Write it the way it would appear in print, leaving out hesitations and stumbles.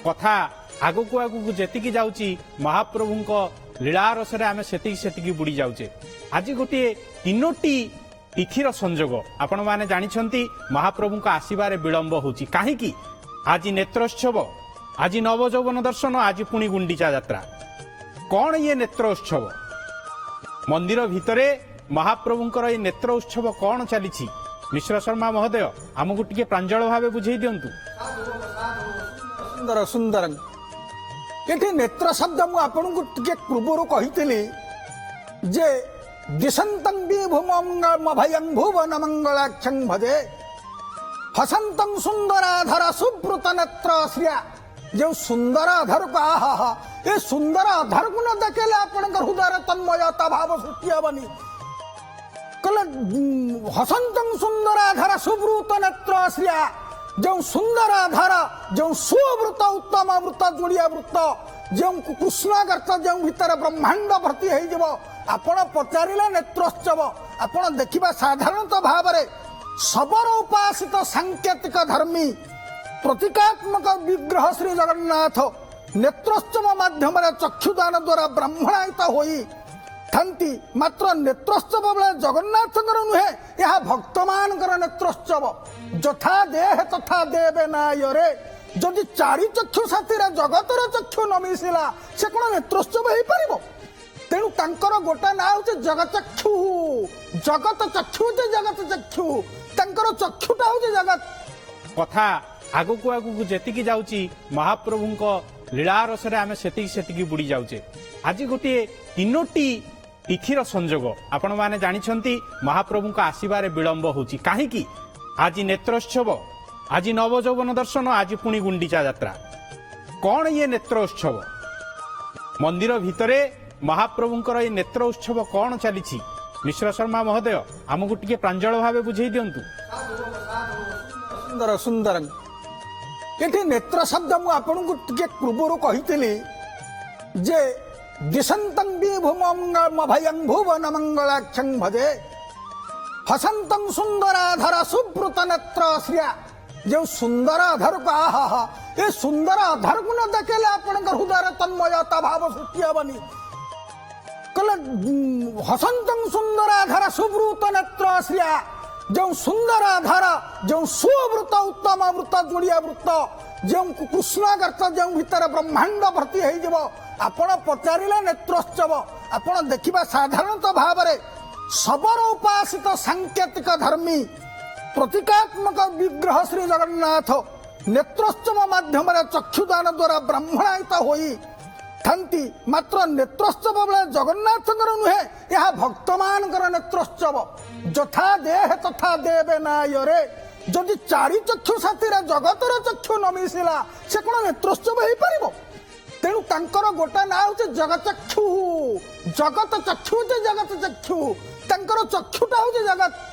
कथा आगक आगक जी जाऊँगी महाप्रभु लीला रसरे आम से बुड़ी जाऊे। आज गोटे तीनोटी तिथिर संजोग आपण मैंने जानते महाप्रभु आसबार विलंब होची कहीं आज नेत्रोत्सव, आज नवजौवन दर्शन, आज पुणी गुंडीचा यात्रा। कौन ये नेत्रोत्सव मंदिर भितरे महाप्रभुंकर ये नेत्र उत्सव कौन चली? मिश्र शर्मा महोदय आमको टिके प्रांजल भाव बुझे दिंतु। सुंदर सुंदर ये नेत्र शब्द मुझे पूर्वर कही जे दिशंतं विभुमंगलमभयं भुवन मंगलाक्षं भजे हसंतं सुंदराधर सुब्रत नेत्र श्रिया। जो सुंदराधर को आहा ये सुंदराधर को न देखेले आपण हृदय तन्मयता भाव सृष्टि हेनी। कहले हसंतं सुंदराधर सुब्रत नेत्र श्रिया। जो सुंदराधर जो सुवृत उत्तम वृत्त जोड़िया वृत्त जो कृष्णगर्त जो भितर ब्रह्मांड भर्ती हो आपण पचारे नेत्रोत्सव आपण देखा साधारणतः भाव में शबर उपासित सांकेतिक धर्मी प्रतीकात्मक विग्रह श्री जगन्नाथ नेत्रोत्सव माध्यम चक्षुदान द्वारा ब्राह्मणायित होई थांती। मात्र नेत्रोत्सव बेले जगन्नाथ नुहे यह भक्त मान नेत्रोत्सव जथा देह तथा देवे नायरे। जदि चारि चक्षु साथी जगतर चक्षु न मिशिला से कौन नेत्रोत्सव हो पार? तेणु तांकर गोटा ना हूँ जगचक्षु। जगत चक्षु जगत चक्षु तांकर चक्षुटा हूँ जगत। कथा आगक आगक जी जाऊँगी महाप्रभु लीला रसरे आम से बुड़ी जाऊे। आज गोटे तीनोटी तिथिर संजोग आपण मैंने जानते महाप्रभु आसबार विलंब होची कहीं आज नेत्रोत्सव, आज नवजौवन दर्शन, आज पुणी गुंडीचा यात्रा। कौन ये नेत्रोत्सव मंदिर भितरे महाप्रभुंकर ये नेत्र उत्सव कौन चली? मिश्र शर्मा महोदय आमको टिके प्रांजल भाव बुझे दिंतु। सुंदर सुंदर ये नेत्र शब्द मुझे पूर्वर कही जे दिशंतं विभुमंगलमभयं भुवन मंगलाक्षं भजे हसंतं सुंदराधर सुब्रत नेत्र श्रिया। जो सुंदराधर को आहा ये सुंदराधर को न देखेले आपण हृदय तन्मयता भाव सृष्टि हेनी। कहले हसंतं सुंदराधर सुब्रत नेत्र श्रिया। जो सुंदराधर जो सुवृत उत्तम वृत्त जोड़िया वृत्त जो कृष्णगर्त जो भितर ब्रह्मांड भर्ती हो आपण पचारे नेत्रोत्सव आपण देखा साधारणतः भाव में शबर उपासित सांकेतिक धर्मी प्रतीकात्मक विग्रह श्री जगन्नाथ नेत्रोत्सव माध्यम चक्षुदान द्वारा ब्राह्मणायित होई थांती। मात्र नेत्रोत्सव बेले जगन्नाथ नुहे यह भक्त मान नेत्रोत्सव जथा देह तथा देवे नायरे। जदि चारि चक्षु साथी जगतर चक्षु न मिशिला से कौन नेत्रोत्सव हो पार? तेणु तांकर गोटा ना हूँ जगचक्षु। जगत चक्षु जगत चक्षु तांकर चक्षुटा हूँ जगत।